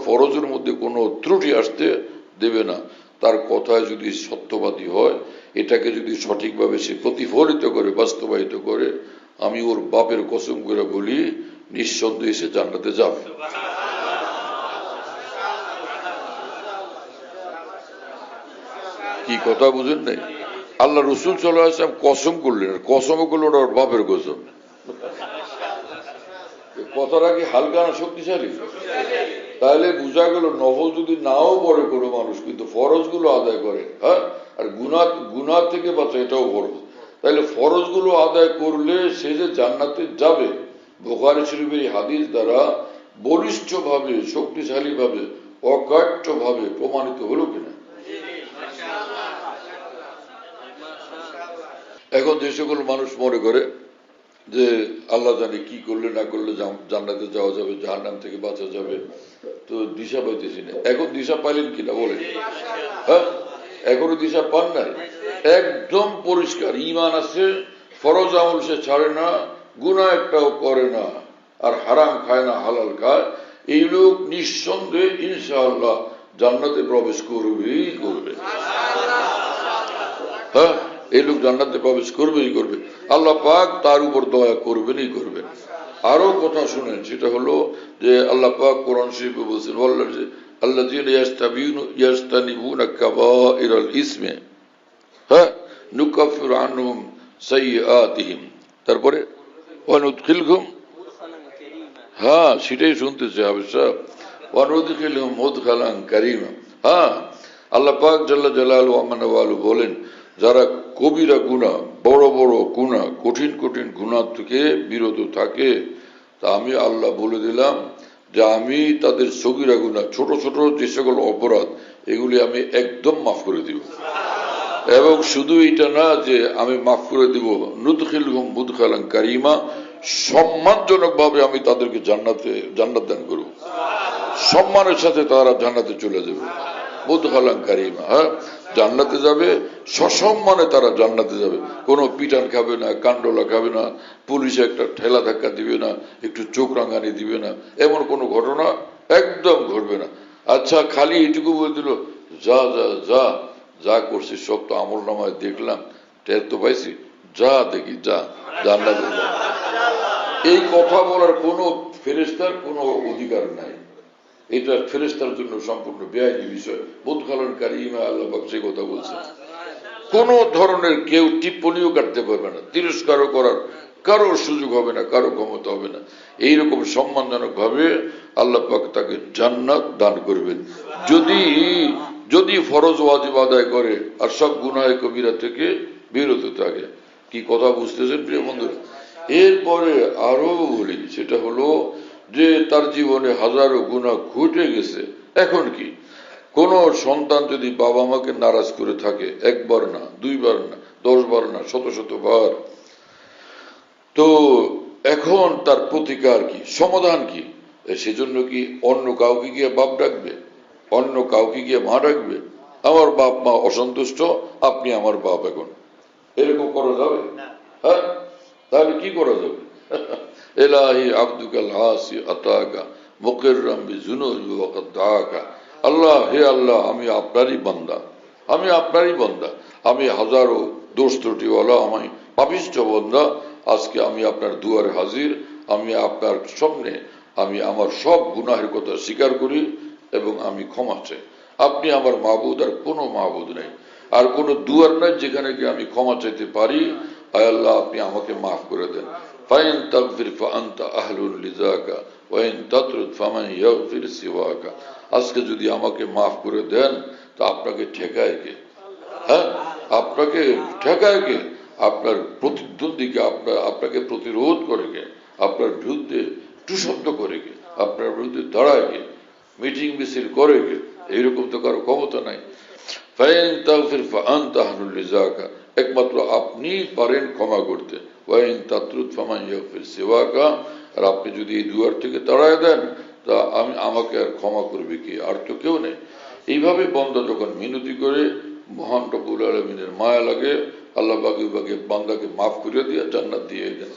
ফরজের মধ্যে কোনো ত্রুটি আসতে দেবে না। তার কথায় যদি সত্যবাদী হয়, এটাকে যদি সঠিকভাবে সে প্রতিফলিত করে, বাস্তবায়িত করে, আমি ওর বাপের কসম করে বলি, নিঃসন্দেহে সে জান্নাতে যাবে। কি কথা বুঝেন নাই? আল্লাহ রাসূল সাল্লাল্লাহু আলাইহি ওয়াসাল্লাম কসম করলেন, কসম করলো ওর বাপের কসম। কথাটা কি হালকা না শক্তিশালী? তাহলে বোঝা গেল নফল যদি নাও পড়ে কোনো মানুষ, কিন্তু ফরজ গুলো আদায় করে, হ্যাঁ, আর গুনাহ থেকে বাঁচা এটাও ফরজ। তাহলে ফরজ গুলো আদায় করলে সে যে জান্নাতে যাবে, বুখারী শরীফের হাদিস দ্বারা বলিষ্ঠ ভাবে, শক্তিশালী ভাবে, অকাট্য ভাবে প্রমাণিত হলো কিনা? এখন যে সকল মানুষ মনে করে যে আল্লাহ জানে কি করলে না করলে জান্নাতে যাওয়া যাবে, জাহান্নাম থেকে বাঁচা যাবে, তো দিশা পাইতেছি না। এখন দিশা পাইলেন কিনা বলেন? হ্যাঁ, এখনো দিশা পান নাই? একদম পরিষ্কার ঈমান আছে, ফরজ আমল সে ছাড়ে না, গুনাহ একটাও করে না, আর হারাম খায় না, হালাল খায়, এই লোক নিঃসন্দেহে ইনশাআল্লাহ জান্নাতে প্রবেশ করবেই করবে। হ্যাঁ, এই লোক জান্নাতে প্রবেশ করবেই করবে। আল্লাহ পাক তার উপর দয়া করবেনই করবেন। আরো কথা শুনেন, সেটা হলো যে আল্লাহ পাক কোরআন শরীফে বলছেন, আল্লাযীনা ইয়াজতানিবুনা কাবাইরাল ইসমে হ্যাঁ নুকাফিরু আনহুম সাইয়্যাতিহিম, তারপরে ওয়া নুদখিলহুম, হ্যাঁ সেটাই শুনতেছে হাবিব সাহেব, ওয়া নুদখিলহুম মুদখালান কারীমা। হ্যাঁ, আল্লাহ পাক জাল্লা জালালুহু ওয়া মানওয়ালু বলেন, যারা কবিরা গুনাহ, বড় বড় গুনাহ, কঠিন কঠিন গুনাহ থেকে বিরত থাকে, তা আমি আল্লাহ বলে দিলাম যে আমি তাদের সগীরা গুনাহ, ছোট ছোট যে সকল অপরাধ, এগুলি আমি একদম মাফ করে দিব। এবং শুধু এটা না যে আমি মাফ করে দিব, নুদখিলহুম মুদখালান কারীমা, সম্মানজনক ভাবে আমি তাদেরকে জান্নাত দান করব, সম্মানের সাথে তারা জান্নাতে চলে যাবে। মুদখালান কারীমা, হ্যাঁ, জান্নাতে যাবে, সসম্মানে তারা জান্নাতে যাবে, কোনো পিটান খাবে না, কান্ডলা খাবে না, পুলিশ একটা ঠেলা ধাক্কা দিবে না, একটু চোখ রাঙানি দিবে না, এমন কোনো ঘটনা একদম ঘটবে না। আচ্ছা, খালি এটুকু বলে দিল, যা যা যা যা করছি সব তো আমল নামায় দেখলাম, টের তো পাইছি, যা দেখি যা জান্নাতে যা। এই কথা বলার কোনো ফেরেশতার কোনো অধিকার নাই, এটা ফেরেশতার জন্য সম্পূর্ণ বেআইনি বিষয়। মুদখালান কারীমা, আল্লাহ পাক সে কথা বলছে, কোন ধরনের কেউ টিপ্পণীও কাটতে পারবে না, তিরস্কারও করার কারোর সুযোগ হবে না, কারো ক্ষমতা হবে না। এইরকম সম্মানজনক ভাবে আল্লাহ পাক তাকে জান্নাত দান করবেন, যদি ফরজ ওয়াজিব আদায় করে আর সব গুনাহ কবিরা থেকে বিরত থাকে। কি কথা বুঝতেছেন প্রিয় বন্ধুরা? এরপরে আরো বলি, সেটা হলো যে তার জীবনে হাজারো গুনাহ ঘটে গেছে, এখন কি? কোন সন্তান যদি বাবা মাকে নারাজ করে থাকে, একবার না, দুইবার না, 10 বার না, শত শত বার, তো এখন তার প্রতিকার কি, সমাধান কি? সেজন্য কি অন্য কাউকে গিয়ে বাপ ডাকবে, অন্য কাউকে গিয়ে মা ডাকবে? আমার বাপ মা অসন্তুষ্ট, আপনি আমার বাপ, এখন এরকম করা যাবে? হ্যাঁ, তাহলে কি করা যাবে? এলাহি আব্দুকাল হাসি আতাকা মুকিররাম বিযুনুবি ওয়া কাদ দাআকা। আল্লাহ, হে আল্লাহ, আমি আপনারই বান্দা, আমি আপনারই বান্দা, আমি হাজারো দোষ ত্রুটিওয়ালা, আমি পাপিষ্ঠ বান্দা। আজকে আমি আপনার দুয়ারে হাজির, আমি আপনার সামনে আমি আমার সব গুনাহের কথা স্বীকার করি এবং আমি ক্ষমা চাই। আপনি আমার মাবুদ, আর কোনো মাবুদ নেই, আর কোনো দুয়ার নাই যেখানে গিয়ে আমি ক্ষমা চাইতে পারি। আয় আল্লাহ, আপনি আমাকে মাফ করে দেন। ফাইন তাগফির ফাআনতা আহলুল লিযাকা ওয়াইন তাতরুদ ফামান ইয়াগফির সিওয়াকা। আজকে যদি আমাকে মাফ করে দেন তা আপনাকে ঠেকায় কে? হ্যাঁ, আপনাকে ঠেকায় কে? আপনার প্রতিদ্বন্দ্বীকে আপনাকে প্রতিরোধ করে কে? আপনার বিরুদ্ধে টুশব্দ করে কে? আপনার বিরুদ্ধে দাঁড়ায় কে? মিটিং মিছিল করে কে? এইরকম তো কারো ক্ষমতা নাই। ফাইন তাগফির ফাআনতা আহলুল লিজাকা, একমাত্র আপনি পারেন ক্ষমা করতে। ওয়াইন তাতরুদ ফামান ইয়াগফির সিওয়াকা, আর আপনি যদি এই দুয়ার থেকে তাড়ায় দেন তা আমাকে আর ক্ষমা করবে কি? আর তো কেউ নেই। এইভাবে বান্দা যখন মিনতি করে, মহান রব্বুল আলামিনের মায়া লাগে, আল্লাহ পাক বান্দাকে মাফ করে দিয়ে জান্নাত দিয়ে দেন।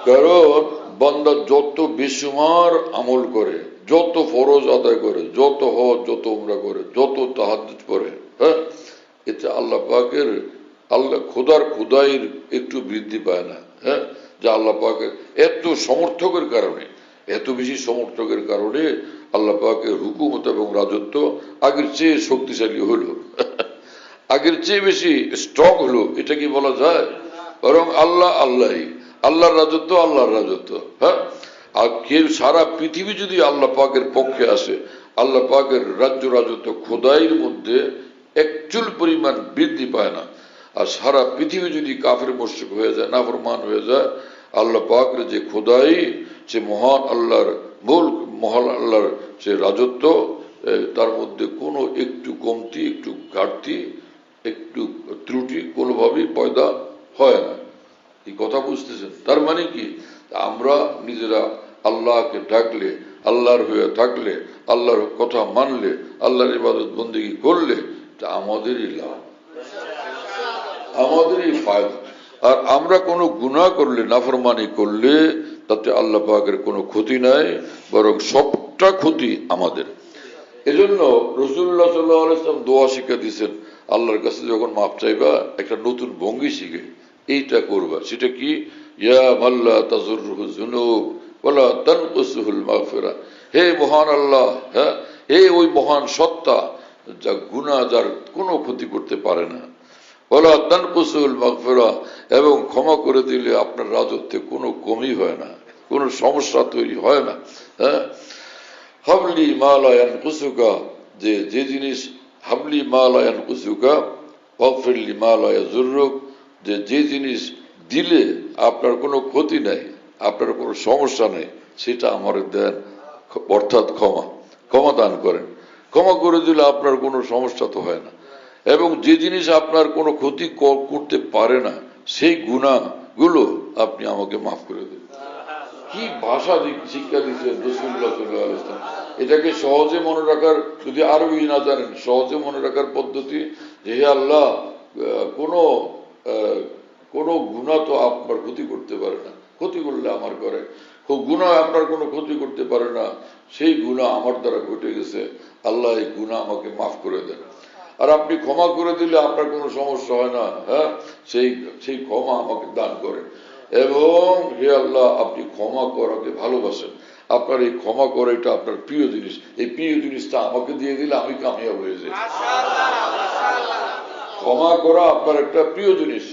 কারণ বান্দা যত বেশুমার আমল করে, যত ফরজ আদায় করে, যত হজ, যত উমরা করে, যত তাহাজ্জুদ করে, হ্যাঁ, এতে আল্লাহ পাকের খোদাইর একটু বৃদ্ধি পায় না। হ্যাঁ, যে আল্লাহ পাকের এত সমর্থকের কারণে, এত বেশি সমর্থকের কারণে আল্লাহ পাকের হুকুমত এবং রাজত্ব আগের চেয়ে শক্তিশালী হলো, আগের চেয়ে বেশি স্ট্রং হলো। এটা কি বলা যায়? বরং আল্লাহর রাজত্ব, আল্লাহর রাজত্ব। হ্যাঁ, আর কেউ সারা পৃথিবী যদি আল্লাহ পাকের পক্ষে আসে, আল্লাহ পাকের রাজত্ব খোদাইয়ের মধ্যে একচুল পরিমাণ বৃদ্ধি পায় না। আর সারা পৃথিবী যদি কাফের মুশরিক হয়ে যায়, নাফরমান হয়ে যায়, আল্লাহ পাকের যে খোদাই, সে মহান আল্লাহর মুলক, মহান আল্লাহর সে রাজত্ব, তার মধ্যে কোনো একটু কমতি, একটু ঘাটতি, একটু ত্রুটি কোনোভাবেই পয়দা হয় না। এই কথা বুঝতেছেন? তার মানে কি, আমরা নিজেরা আল্লাহকে ডাকলে, আল্লাহর হয়ে থাকলে, আল্লাহর কথা মানলে, আল্লাহর ইবাদত বন্দেগী করলে, তা আমাদেরই লাভ, আমাদেরই ফায়দা। আর আমরা কোনো গুনাহ করলে, নাফরমানি করলে, তাতে আল্লাহ পাকের কোনো ক্ষতি নাই, বরং সবটা ক্ষতি আমাদের। এজন্য রাসূলুল্লাহ সাল্লাল্লাহু আলাইহি ওয়াসাল্লাম দোয়া শিক্ষা দিয়েছেন, আল্লাহর কাছে যখন মাপ চাইবা একটা নতুন ভঙ্গি শিখে এইটা করবা। সেটা কি? ইয়া মাল্লা তাজুররুহু যুনুব ওয়ালা তানকুসুহুল মাগফিরা। হে মহান আল্লাহ, হ্যাঁ, হে ওই মহান সত্তা যা গুনাহ যার কোনো ক্ষতি করতে পারে না, ওয়ালা তানকুসুহুল মাগফিরা, এবং ক্ষমা করে দিলে আপনার রাজত্বে কোনো কমই হয় না, কোনো সমস্যা তৈরি হয় না। হ্যাঁ, হাবলি মা লা ইয়ানকুসুকা, যে জিনিস হাবলি মা লা ইয়ানকুসুকা ওয়াগফিরলি মা লা ইয়াজুররুক, যে জিনিস দিলে আপনার কোনো ক্ষতি নাই, আপনার কোনো সমস্যা নেই, সেটা আমার দেন, অর্থাৎ ক্ষমা দান করেন। ক্ষমা করে দিলে আপনার কোনো সমস্যা তো হয় না। এবং যে জিনিস আপনার কোনো ক্ষতি করতে পারে না, সেই গুনাহগুলো আপনি আমাকে মাফ করে দেন। কি ভাষা শিক্ষা দিচ্ছেন রাসূলুল্লাহ সাল্লাল্লাহু আলাইহি ওয়াসাল্লাম। এটাকে সহজে মনে রাখার, যদি আরবি না জানেন, সহজে মনে রাখার পদ্ধতি যে, হে আল্লাহ, কোনো গুনাহ তো আপনার ক্ষতি করতে পারে না, ক্ষতি করলে আমার করে, গুনাহ আপনার কোনো ক্ষতি করতে পারে না, সেই গুনাহ আমার দ্বারা ঘটে গেছে, আল্লাহ এই গুনাহ আমাকে মাফ করে দেন। আর আপনি ক্ষমা করে দিলে আপনার কোনো সমস্যা হয় না, হ্যাঁ, সেই ক্ষমা আমাকে দান করেন। এবং হে আল্লাহ, আপনি ক্ষমা করাকে ভালোবাসেন, আপনার এই ক্ষমা করা এটা আপনার প্রিয় জিনিস, এই প্রিয় জিনিসটা আমাকে দিয়ে দিলে আমি কামিয়াব হয়ে যাই। ক্ষমা করা আপনার একটা প্রিয় জিনিস।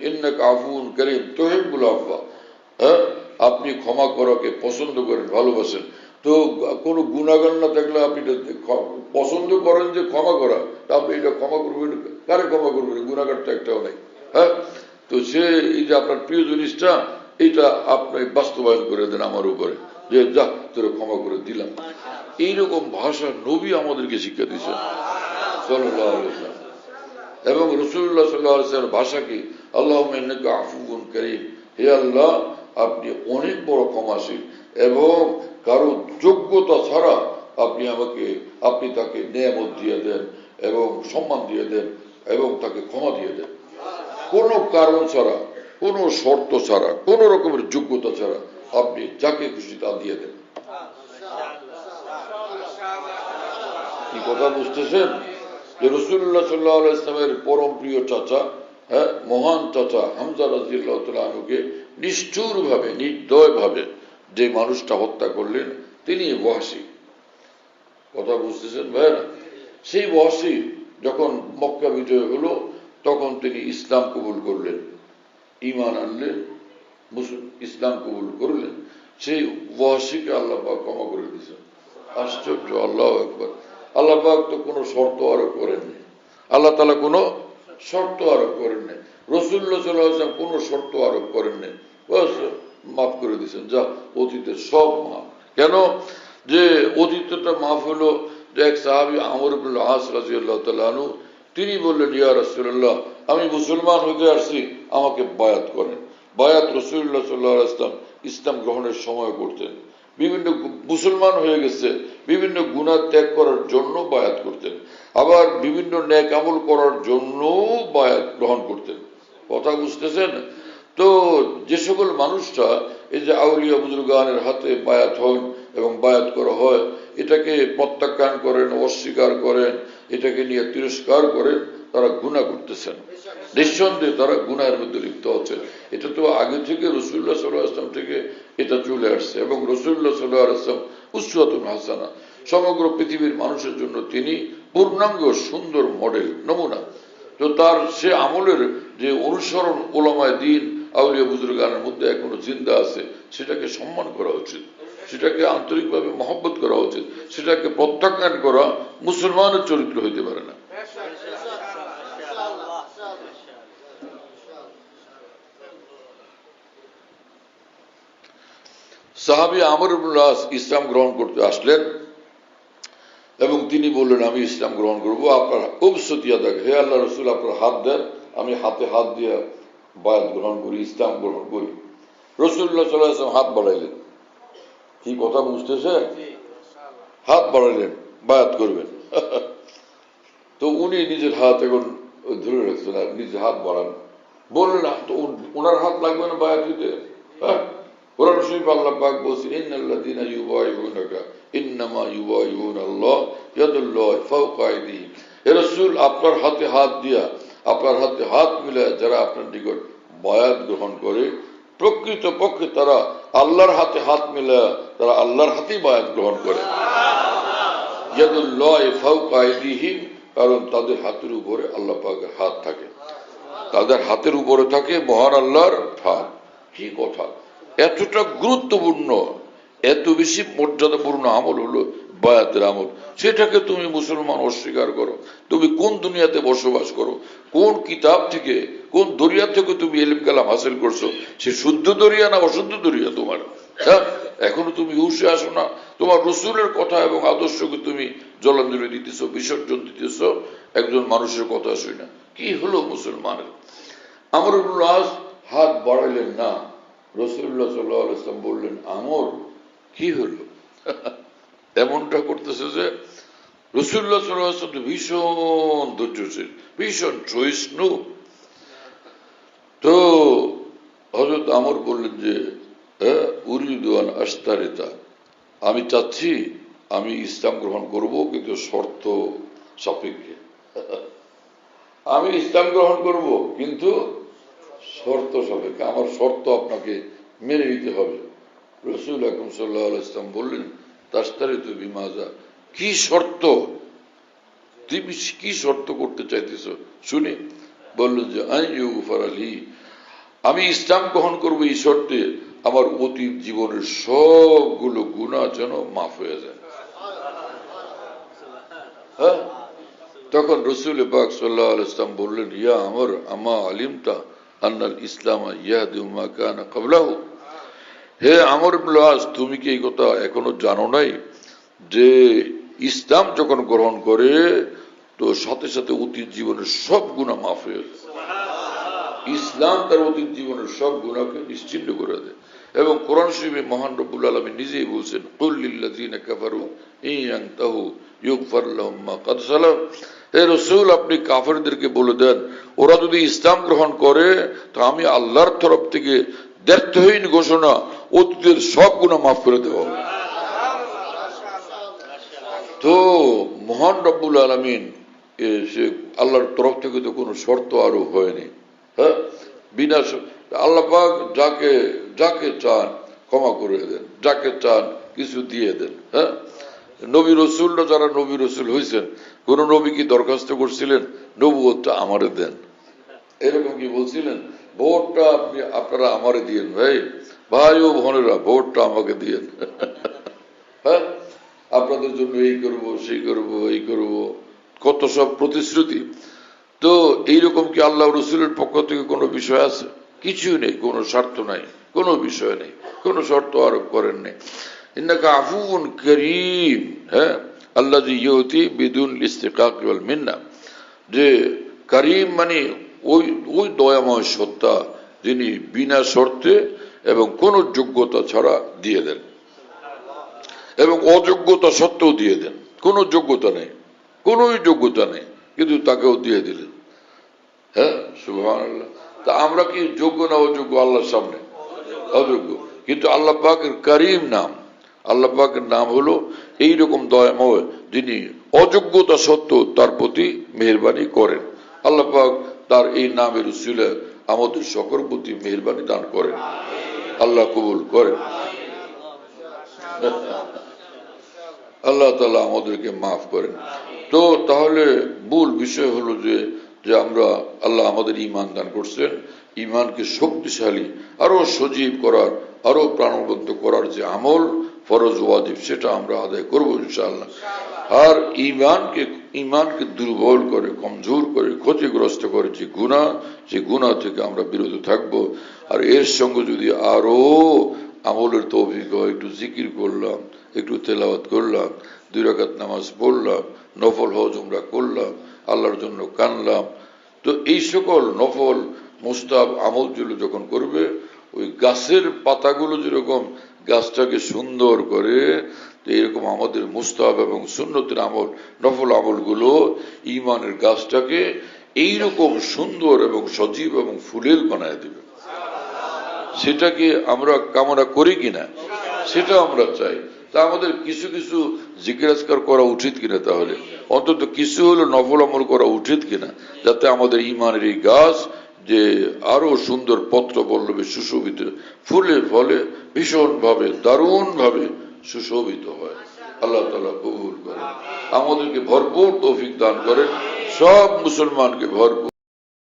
ইন্নাকা আফুউন কারীম তুহিব্বুল আফওয়া, হ্যাঁ, আপনি ক্ষমা করাকে পছন্দ করেন, ভালোবাসেন। তো কোনো গুনাহগার না থাকলে আপনি পছন্দ করেন যে ক্ষমা করা, আপনি এটা ক্ষমা করবেন, কারে ক্ষমা করবেন? গুনাহগার তো একটাও নেই। হ্যাঁ, তো সে এই যে আপনার প্রিয় জিনিসটা, এইটা আপনি বাস্তবায়ন করে দেন আমার উপরে, যে যা তোরে ক্ষমা করে দিলাম। এইরকম ভাষা নবী আমাদেরকে শিক্ষা দিয়েছেন সাল্লাল্লাহু আলাইহি ওয়াসাল্লাম। এবং রাসূলুল্লাহ সাল্লাল্লাহু আলাইহি ওয়াসাল্লাম ভাষা কি? আল্লাহুম্মা ইন্নাকা আফুউন কারীম, হে আল্লাহ, আপনি অনেক বড় ক্ষমাশীল, এবং কারো যোগ্যতা ছাড়া আপনি তাকে নেয়ামত দিয়ে দেন, এবং সম্মান দিয়ে দেন, এবং তাকে ক্ষমা দিয়ে দেন, কোনো কারণ ছাড়া, কোনো শর্ত ছাড়া, কোনো রকমের যোগ্যতা ছাড়া আপনি যাকে খুশি তা দিয়ে দেন। কি কথা বুঝতেছেন? যে রাসূলুল্লাহ সাল্লাল্লাহু আলাইহি ওয়াসাল্লামের পরম প্রিয় চাচা, হ্যাঁ, মহান চাচা হামজা রাদিয়াল্লাহু তাআলা আনহুকে নিষ্ঠুরভাবে, নির্দয়ভাবে যে মানুষটা হত্যা করলেন, তিনি ওয়াহশী। কথা বুঝতেছেন ভাইরা? সেই ওয়াহশী যখন মক্কা বিজয় হলো, তখন তিনি ইসলাম কবুল করলেন, ঈমান আনলেন, ইসলাম কবুল করলেন। সেই ওয়াসিকে আল্লাহ পাক ক্ষমা করে দিয়েছেন। আশ্চর্য, আল্লাহু আকবার। আল্লাহ পাক তো কোনো শর্ত আরোপ করেননি, আল্লাহ তাআলা কোনো শর্ত আরোপ করেননি, রাসূলুল্লাহ সাল্লাল্লাহু আলাইহি ওয়াসাল্লাম কোনো শর্ত আরোপ করেননি, বাস মাফ করে দিয়েছেন। যা অতীতের সব মাফ। কেন যে অতীতটা মাফ হলো যে এক সাহাবী আমর ইবনে আস রাদিয়াল্লাহু তাআলা আনহু তিনি বললেন, ইয়া রাসূলুল্লাহ, আমি মুসলমান হতে আসছি, আমাকে বায়াত করেন। বায়াত রাসূলুল্লাহ সাল্লাল্লাহু আলাইহি ওয়াসাল্লাম ইসলাম গ্রহণের সময় করতেন। বিভিন্ন মুসলমান হয়ে গেছে, বিভিন্ন গুনাহ ত্যাগ করার জন্য বায়াত করতেন, আবার বিভিন্ন নেক আমল করার জন্য বায়াত গ্রহণ করতেন। কথা বুঝতেছেন? তো যে সকল মানুষটা এই যে আউলিয়া বুজুর্গানের হাতে বায়াত হন এবং বায়াত করা হয়, এটাকে প্রত্যাখ্যান করেন, অস্বীকার করেন, এটাকে নিয়ে তিরস্কার করেন, তারা গুনাহ করতেছেন। নিঃসন্দেহে তারা গুনাহের মধ্যে লিপ্ত হচ্ছেন। এটা তো আগে থেকে রাসূলুল্লাহ সাল্লাল্লাহু আলাইহি ওয়াসাল্লাম থেকে এটা চলে আসছে এবং রাসূলুল্লাহ সাল্লাল্লাহু আলাইহি ওয়াসাল্লাম উসওয়াতুন হাসানা, সমগ্র পৃথিবীর মানুষের জন্য তিনি পূর্ণাঙ্গ সুন্দর মডেল, নমুনা। তো তার সে আমলের যে অনুসরণ ওলামায়ে দ্বীন আউলিয়া বুজুর্গানের মধ্যে এখনো জিন্দা আছে, সেটাকে সম্মান করা উচিত, সেটাকে আন্তরিকভাবে মহব্বত করা উচিত। সেটাকে প্রত্যাখ্যান করা মুসলমানের চরিত্র হইতে পারে না। সাহাবী আমর ইবনে আস ইসলাম গ্রহণ করতে আসলেন এবং তিনি বললেন, আমি ইসলাম গ্রহণ করবো, আপনার উবসতিয়া দেখ, হে আল্লাহ রাসূল, আপনার হাত দেন, আমি হাতে হাত দিয়ে বায়াত গ্রহণ করি, ইসলাম গ্রহণ করি। রাসূলুল্লাহ সাল্লাল্লাহু আলাইহি ওয়াসাল্লাম হাত বাড়াইলেন। কি কথা বুঝতেছে? হাত বাড়াইলেন, বায়াত করবেন। তো উনি নিজের হাত এখন ধরে রাখছেন, আর নিজের হাত বাড়ান, বললেন তো ওনার হাত লাগবে না বায়াত হইতে? হ্যাঁ, কোরআন শরীফে আল্লাহ পাক বলছেন, ইন্নাল্লাযীনা ইউবাইউনাকা ইন্নামা ইউবাইউনাল্লাহ ইয়াদুল্লাহি ফাওকা আইদিহিম। হে রাসূল, আপনার হাতে হাত দিয়া, আপনার হাতে হাত মিলায় যারা আপনার নিকট বায়াত গ্রহণ করে, প্রকৃত পক্ষে তারা আল্লাহর হাতে হাত মিলায় তারা আল্লাহর হাতেই বায়াত গ্রহণ করে। ইয়াদুল্লাহি ফাওকা আইদিহিম, কারণ তাদের হাতের উপরে আল্লাহ পাকের হাত থাকে, তাদের হাতের উপরে থাকে মহান আল্লাহর হাত। কি কথা! এতটা গুরুত্বপূর্ণ, এত বেশি মর্যাদাপূর্ণ আমল হলো বায়াতের আমল। সেটাকে তুমি মুসলমান অস্বীকার করো। তুমি কোন দুনিয়াতে বসবাস করো? কোন কিতাব থেকে, কোন দরিয়া থেকে তুমি ইলম কালাম হাসিল করছো? সে শুদ্ধ দরিয়া না অশুদ্ধ দরিয়া তোমার? হ্যাঁ, এখনো তুমি হুঁশে আসো না? তোমার রাসূলের কথা এবং আদর্শকে তুমি জলাঞ্জলি দিতেছো, বিসর্জন দিতেছো একজন মানুষের কথা শুই না। কি হলো মুসলমানের? আমর ইবনে আস হাত বাড়াইলেন না। রাসূলুল্লাহ সাল্লাল্লাহু আলাইহি ওয়াসাল্লাম বললেন, আমর কি হলো? এমনটা করতেছে যে রাসূলুল্লাহ সাল্লাল্লাহু আলাইহি ওয়াসাল্লাম ভীষণ ধৈর্যশীল, ভীষণ সহিষ্ণু। তো হযরত আমর বললেন যে, উরিদু আন আশতারিতা, আমি চাচ্ছি আমি ইসলাম গ্রহণ করব, কিন্তু শর্ত সাপেক্ষে। আমি ইসলাম গ্রহণ করব কিন্তু শর্ত সাপেক্ষে, আমার শর্ত আপনাকে মেনে নিতে হবে। রাসূল আকরাম সাল্লাল্লাহু আলাইহি ওয়াসাল্লাম বললেন, তাশতারিতু বিমাযা, কি শর্ত? তুমি কি শর্ত করতে চাইতেছো শুনি? বললেন যে আইয়ুগফারা লি, আমি ইসলাম গ্রহণ করব এই শর্তে আমার অতীত জীবনের সবগুলো গুনাহ যেন মাফ হয়ে যায়। হ্যাঁ, তখন রাসূল পাক সাল্লাল্লাহু আলাইহি ওয়াসাল্লাম বললেন, ইয়া আমর, আমা আলিমতা আন্নাল ইসলাম ইয়াহদি মা কানা ক্বাবলাহু। হে আমর ইবনে আস, তুমি কি এই কথা এখনো জানো নাই যে ইসলাম যখন গ্রহণ করে তো সাথে সাথে অতীত জীবনের সব গুনাহ মাফ হয়ে যায়। ইসলাম তার অতীত জীবনের সব গুনাহকে নিশ্চিহ্ন করে দেয়। এবং কোরআন শরীফে মহান রব্বুল আলামিন নিজেই বলছেন, কুল লিল্লাযিনা কাফারু ইন ইয়ানতাহু ইউগফার লাহুম মা ক্বাদ সালাফ। হে রাসূল, আপনি কাফেরদেরকে বলে দেন, ওরা যদি ইসলাম গ্রহণ করে তো আমি আল্লাহর তরফ থেকে দ্ব্যর্থহীন ঘোষণা, অতীতের সব গুনাহ মাফ করে দেওয়া হবে। তো মহান রব্বুল আলামিন সে আল্লাহর তরফ থেকে তো কোনো শর্ত আরোপ হয়নি। হ্যাঁ, বিনা আল্লাহ পাক যাকে যাকে চান ক্ষমা করে দেন, যাকে চান কিছু দিয়ে দেন। হ্যাঁ, নবী রসুলরা যারা নবী রসুল হয়েছেন, কোন নবী কি দরখাস্ত করছিলেন নবুয়তটা আমারে দেন? এরকম কি বলছিলেন ভোটটা আপনারা আমারে দিয়েন ভাই? ভাই ও বোনেরা, ভোটটা আমাকে দিয়ে, হ্যাঁ, আপনাদের জন্য এই করব, সেই করব, এই করব, কত সব প্রতিশ্রুতি। তো এইরকম কি আল্লাহ রসুলের পক্ষ থেকে কোনো বিষয় আছে? কিছুই নেই, কোনো স্বার্থ নাই, কোনো বিষয় নেই, কোনো শর্ত আরোপ করেন নাই। ইন্নাকা আফুউন করিম, হ্যাঁ, আল্লাযী ইউতি বিদুন ইস্তিকাক ওয়াল মিন্না, যে করিম মানে ওই ওই দয়াময় সত্তা যিনি বিনা শর্তে এবং কোনো যোগ্যতা ছাড়া দিয়ে দেন, এবং অযোগ্যতা সত্ত্বেও দিয়ে দেন। কোনো যোগ্যতা নেই, কোনো যোগ্যতা নেই, কিন্তু তাকেও দিয়ে দিলেন। হ্যাঁ, সুবহানাল্লাহ। তা আমরা কি যোগ্য না অযোগ্য আল্লাহর সামনে? অযোগ্য। কিন্তু আল্লাহ পাকের করিম নাম, আল্লাহ পাকের নাম হলো এইরকম দয়াময় যিনি অযোগ্যতা সত্ত্বেও তার প্রতি মেহেরবানি করেন। আল্লাহ পাক তার এই নামের উসিলায় আমাদের সকল প্রতি মেহেরবানি দান করেন। আল্লাহ কবুল করেন। আল্লাহ তাআলা আমাদেরকে মাফ করেন। তো তাহলে মূল বিষয় হলো যে আমরা, আল্লাহ আমাদের ঈমান দান করছেন, ঈমানকে শক্তিশালী, আরো সজীব করার, আরো প্রাণবন্ত করার যে আমল ফরজ ওয়াজিব, সেটা আমরা আদায় করবো ইনশাআল্লাহ। আর ঈমানকে দুর্বল করে, কমজোর করে, ক্ষতিগ্রস্ত করে যে গুনাহ, সেই গুনাহ থেকে আমরা বিরত থাকবো। আর এর সঙ্গে যদি আরো আমলের তৌফিক হয়, একটু জিকির করলাম, একটু তেলাওয়াত করলাম, 2 রাকাত নামাজ পড়লাম, নফল হজ উমরা করলাম, আল্লাহর জন্য কানলাম, তো এই সকল নফল মুস্তাহাব আমলগুলো যখন করবে, ওই গাছের পাতাগুলো যেরকম গাছটাকে সুন্দর করে, তো এরকম আমাদের মুস্তাহাব এবং সুন্নতের আমল, নফল আমলগুলো ঈমানের গাছটাকে এইরকম সুন্দর এবং সজীব এবং ফুলেল বানায় দেবে। সেটাকে আমরা কামনা করি কিনা? সেটা আমরা চাই। তা আমাদের কিছু কিছু জিকির আজকার করা উচিত কিনা? তাহলে অন্তত কিছু হলো নফল আমল করা উচিত কিনা, যাতে আমাদের ঈমানের এই গাছ যে আরো সুন্দর পত্র পল্লবে সুশোভিত, ফুলে ফলে ভীষণ ভাবে, দারুণ ভাবে সুশোভিত হয়। আল্লাহ তাআলা কবুল করেন, আমাদেরকে ভরপুর তৌফিক দান করেন, সব মুসলমানকে ভরপুর